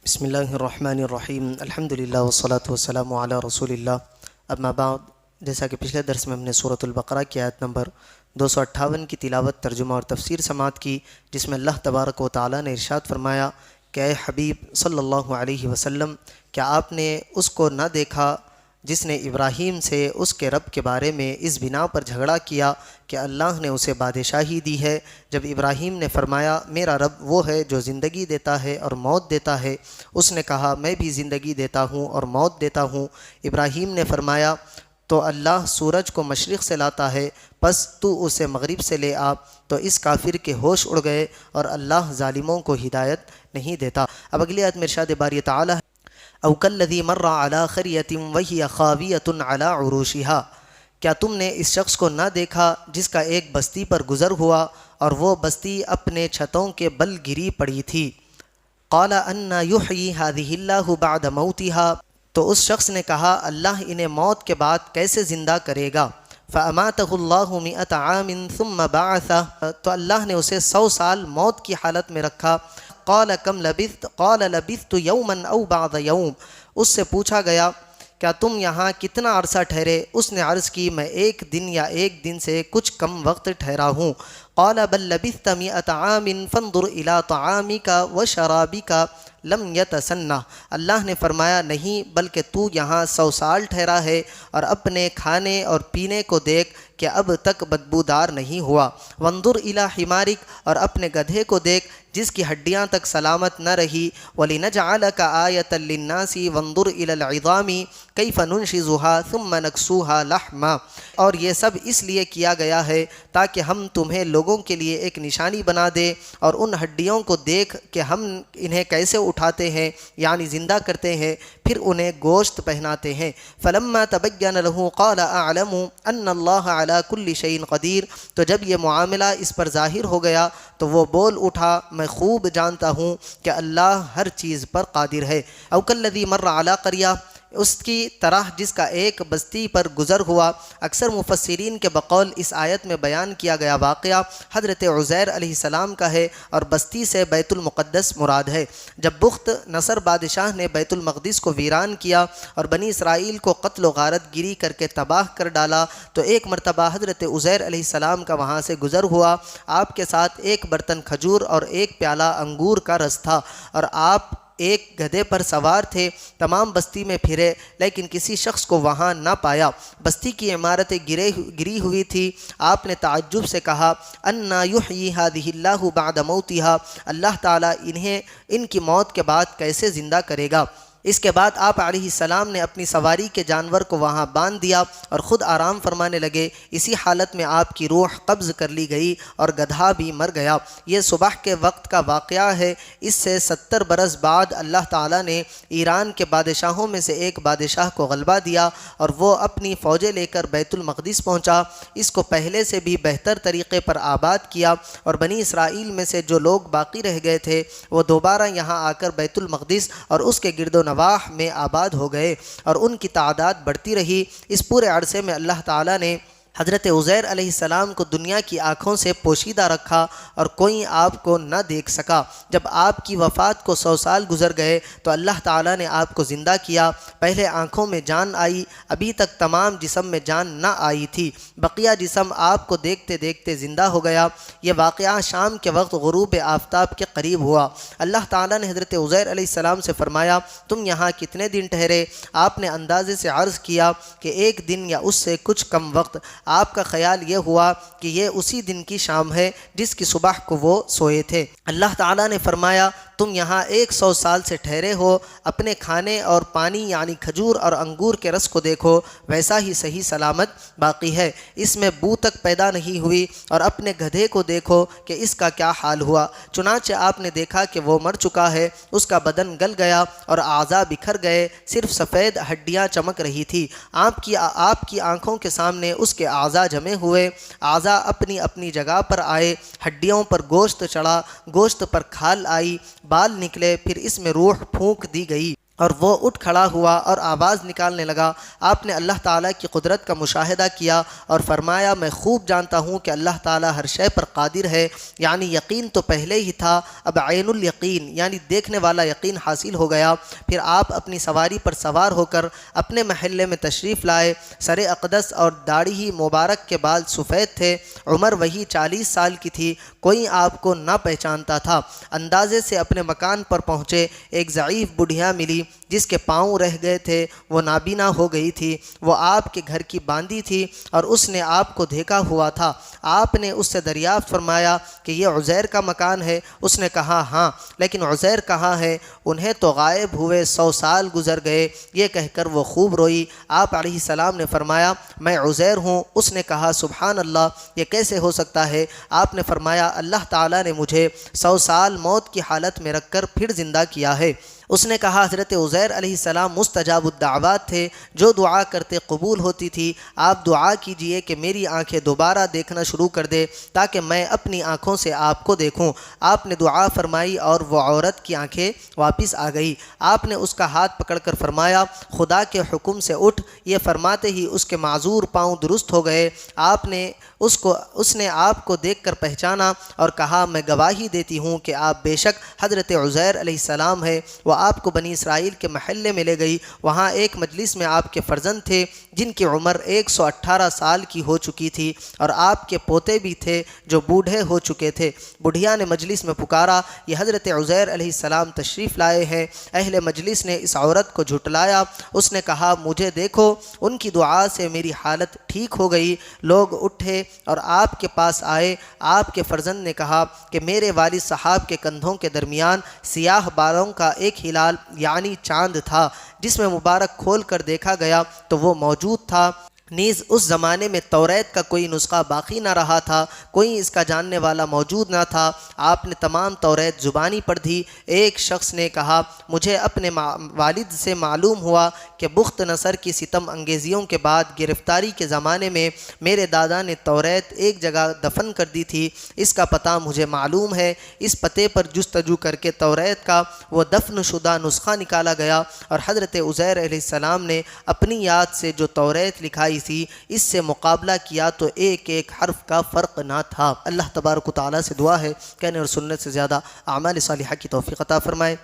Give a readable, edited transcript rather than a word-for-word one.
بسم اللہ الرحمن الرحیم الحمدللہ والصلاة والسلام علی رسول اللہ اما بعد، جیسا کہ پچھلے درس میں ہم نے سورۃ البقرہ کی آیت نمبر 258 کی تلاوت، ترجمہ اور تفسیر سماعت کی، جس میں اللہ تبارک و تعالیٰ نے ارشاد فرمایا کہ اے حبیب صلی اللہ علیہ وسلم، کیا آپ نے اس کو نہ دیکھا جس نے ابراہیم سے اس کے رب کے بارے میں اس بنا پر جھگڑا کیا کہ اللہ نے اسے بادشاہی دی ہے؟ جب ابراہیم نے فرمایا میرا رب وہ ہے جو زندگی دیتا ہے اور موت دیتا ہے، اس نے کہا میں بھی زندگی دیتا ہوں اور موت دیتا ہوں۔ ابراہیم نے فرمایا تو اللہ سورج کو مشرق سے لاتا ہے، پس تو اسے مغرب سے لے آ۔ تو اس کافر کے ہوش اڑ گئے اور اللہ ظالموں کو ہدایت نہیں دیتا۔ اب اگلی آیت میں ارشاد باری تعالی او کالذی مر علی قریۃ وہی خاویۃ علی عروشها، کیا تم نے اس شخص کو نہ دیکھا جس کا ایک بستی پر گزر ہوا اور وہ بستی اپنے چھتوں کے بل گری پڑی تھی؟ قال انا یحیی ہذہ اللہ بعد موتها، تو اس شخص نے کہا اللہ انہیں موت کے بعد کیسے زندہ کرے گا؟ فاماتہ اللہ 100 عام ثم بعثہ، تو اللہ نے اسے 100 سال موت کی حالت میں رکھا۔ قال کم لبثت؟ قال لبثت یوما او بعض یوم، اس سے پوچھا گیا کیا تم یہاں کتنا عرصہ ٹھہرے؟ اس نے عرض کی میں ایک دن یا ایک دن سے کچھ کم وقت ٹھہرا ہوں۔ قال بل لبثت 100 عام فانظر الى طعامک وشرابک لم یتسنہ، اللہ نے فرمایا نہیں بلکہ تو یہاں 100 سال ٹھہرا ہے اور اپنے کھانے اور پینے کو دیکھ کہ اب تک بدبودار نہیں ہوا۔ وانظر الی حمارک، اور اپنے گدھے کو دیکھ جس کی ہڈیاں تک سلامت نہ رہی۔ وَلِنَجْعَلَكَ آیَةً لِلنَّاسِ وانظر الی العظام کیف ننشزها ثم نکسوها لحما، اور یہ سب اس لیے کیا گیا ہے تاکہ ہم تمہیں لوگوں کے لیے ایک نشانی بنا دے، اور ان ہڈیوں کو دیکھ کہ ہم انہیں کیسے اٹھاتے ہیں یعنی زندہ کرتے ہیں، پھر انہیں گوشت پہناتے ہیں۔ فلما تبین له قال اعلم ان اللہ علی کل شیء قدیر، تو جب یہ معاملہ اس پر ظاہر ہو گیا تو وہ بول اٹھا میں خوب جانتا ہوں کہ اللہ ہر چیز پر قادر ہے۔ او کالذی مر علی قریہ، اس کی طرح جس کا ایک بستی پر گزر ہوا۔ اکثر مفسرین کے بقول اس آیت میں بیان کیا گیا واقعہ حضرت عزیر علیہ السلام کا ہے، اور بستی سے بیت المقدس مراد ہے۔ جب بخت نصر بادشاہ نے بیت المقدس کو ویران کیا اور بنی اسرائیل کو قتل و غارت گیری کر کے تباہ کر ڈالا، تو ایک مرتبہ حضرت عزیر علیہ السلام کا وہاں سے گزر ہوا۔ آپ کے ساتھ ایک برتن کھجور اور ایک پیالہ انگور کا رس تھا، اور آپ ایک گدھے پر سوار تھے۔ تمام بستی میں پھرے لیکن کسی شخص کو وہاں نہ پایا۔ بستی کی عمارتیں گری ہوئی تھی۔ آپ نے تعجب سے کہا انا یحیی ہذہ اللہ بعد موتها، اللہ تعالیٰ انہیں ان کی موت کے بعد کیسے زندہ کرے گا؟ اس کے بعد آپ علیہ السلام نے اپنی سواری کے جانور کو وہاں باندھ دیا اور خود آرام فرمانے لگے۔ اسی حالت میں آپ کی روح قبض کر لی گئی اور گدھا بھی مر گیا۔ یہ صبح کے وقت کا واقعہ ہے۔ اس سے 70 برس بعد اللہ تعالیٰ نے ایران کے بادشاہوں میں سے ایک بادشاہ کو غلبہ دیا اور وہ اپنی فوجیں لے کر بیت المقدس پہنچا۔ اس کو پہلے سے بھی بہتر طریقے پر آباد کیا، اور بنی اسرائیل میں سے جو لوگ باقی رہ گئے تھے وہ دوبارہ یہاں آ کر بیت المقدس اور اس کے گرد و نواح میں آباد ہو گئے، اور ان کی تعداد بڑھتی رہی۔ اس پورے عرصے میں اللہ تعالیٰ نے حضرت عزیر علیہ السلام کو دنیا کی آنکھوں سے پوشیدہ رکھا اور کوئی آپ کو نہ دیکھ سکا۔ جب آپ کی وفات کو 100 سال گزر گئے تو اللہ تعالیٰ نے آپ کو زندہ کیا۔ پہلے آنکھوں میں جان آئی، ابھی تک تمام جسم میں جان نہ آئی تھی۔ بقیہ جسم آپ کو دیکھتے دیکھتے زندہ ہو گیا۔ یہ واقعہ شام کے وقت غروب آفتاب کے قریب ہوا۔ اللہ تعالیٰ نے حضرت عزیر علیہ السلام سے فرمایا تم یہاں کتنے دن ٹھہرے؟ آپ نے اندازے سے عرض کیا کہ ایک دن یا اس سے کچھ کم وقت۔ آپ کا خیال یہ ہوا کہ یہ اسی دن کی شام ہے جس کی صبح کو وہ سوئے تھے۔ اللہ تعالیٰ نے فرمایا تم یہاں 100 سال سے ٹھہرے ہو، اپنے کھانے اور پانی یعنی کھجور اور انگور کے رس کو دیکھو، ویسا ہی صحیح سلامت باقی ہے، اس میں بو تک پیدا نہیں ہوئی، اور اپنے گدھے کو دیکھو کہ اس کا کیا حال ہوا۔ چنانچہ آپ نے دیکھا کہ وہ مر چکا ہے، اس کا بدن گل گیا اور اعضاء بکھر گئے، صرف سفید ہڈیاں چمک رہی تھی۔ آپ کی آنکھوں کے سامنے اس کے اعضاء جمے ہوئے، اعضاء اپنی اپنی جگہ پر آئے، ہڈیوں پر گوشت چڑھا، گوشت پر کھال آئی، بال نکلے، پھر اس میں روح پھونک دی گئی۔ اور وہ اٹھ کھڑا ہوا اور آواز نکالنے لگا۔ آپ نے اللہ تعالیٰ کی قدرت کا مشاہدہ کیا اور فرمایا میں خوب جانتا ہوں کہ اللہ تعالیٰ ہر شے پر قادر ہے، یعنی یقین تو پہلے ہی تھا، اب عین الیقین یعنی دیکھنے والا یقین حاصل ہو گیا۔ پھر آپ اپنی سواری پر سوار ہو کر اپنے محلے میں تشریف لائے۔ سر اقدس اور داڑھی مبارک کے بال سفید تھے۔ عمر وہی 40 سال کی تھی۔ کوئی آپ کو نہ پہچانتا تھا۔ اندازے سے اپنے مکان پر پہنچے۔ ایک ضعیف بڑھیا ملی جس کے پاؤں رہ گئے تھے، وہ نابینا ہو گئی تھی۔ وہ آپ کے گھر کی باندی تھی اور اس نے آپ کو دیکھا ہوا تھا۔ آپ نے اس سے دریافت فرمایا کہ یہ عزیر کا مکان ہے؟ اس نے کہا ہاں، لیکن عزیر کہاں ہے؟ انہیں تو غائب ہوئے 100 سال گزر گئے۔ یہ کہہ کر وہ خوب روئی۔ آپ علیہ السلام نے فرمایا میں عزیر ہوں۔ اس نے کہا سبحان اللہ، یہ کیسے ہو سکتا ہے؟ آپ نے فرمایا اللہ تعالیٰ نے مجھے 100 سال موت کی حالت میں رکھ کر پھر زندہ کیا ہے۔ اس نے کہا حضرت عزیر علیہ السلام مستجاب الدعوات تھے، جو دعا کرتے قبول ہوتی تھی۔ آپ دعا کیجئے کہ میری آنکھیں دوبارہ دیکھنا شروع کر دے تاکہ میں اپنی آنکھوں سے آپ کو دیکھوں۔ آپ نے دعا فرمائی اور وہ عورت کی آنکھیں واپس آ گئی۔ آپ نے اس کا ہاتھ پکڑ کر فرمایا خدا کے حکم سے اٹھ۔ یہ فرماتے ہی اس کے معذور پاؤں درست ہو گئے۔ اس نے آپ کو دیکھ کر پہچانا اور کہا میں گواہی دیتی ہوں کہ آپ بے شک حضرت عزیر علیہ السلام ہے۔ وہ آپ کو بنی اسرائیل کے محلے میں لے گئی۔ وہاں ایک مجلس میں آپ کے فرزند تھے جن کی عمر 118 سال کی ہو چکی تھی، اور آپ کے پوتے بھی تھے جو بوڑھے ہو چکے تھے۔ بڑھیا نے مجلس میں پکارا یہ حضرت عزیر علیہ السلام تشریف لائے ہیں۔ اہل مجلس نے اس عورت کو جھٹلایا۔ اس نے کہا مجھے دیکھو، ان کی دعا سے میری حالت ٹھیک ہو گئی۔ لوگ اٹھے اور آپ کے پاس آئے۔ آپ کے فرزند نے کہا کہ میرے والد صاحب کے کندھوں کے درمیان سیاہ بالوں کا ایک ہلال یعنی چاند تھا، جس میں مبارک کھول کر دیکھا گیا تو وہ موجود تھا۔ نیز اس زمانے میں توریت کا کوئی نسخہ باقی نہ رہا تھا، کوئی اس کا جاننے والا موجود نہ تھا۔ آپ نے تمام توریت زبانی پڑھ دی۔ ایک شخص نے کہا مجھے اپنے والد سے معلوم ہوا کہ بخت نصر کی ستم انگیزیوں کے بعد گرفتاری کے زمانے میں میرے دادا نے توریت ایک جگہ دفن کر دی تھی۔ اس کا پتہ مجھے معلوم ہے۔ اس پتے پر جستجو کر کے توریت کا وہ دفن شدہ نسخہ نکالا گیا، اور حضرت عزیر علیہ السلام نے اپنی یاد سے جو توریت لکھائی تھی اس سے مقابلہ کیا تو ایک ایک حرف کا فرق نہ تھا۔ اللہ تبارک و تعالیٰ سے دعا ہے کہنے اور سننے سے زیادہ اعمال صالحہ کی توفیق عطا فرمائے۔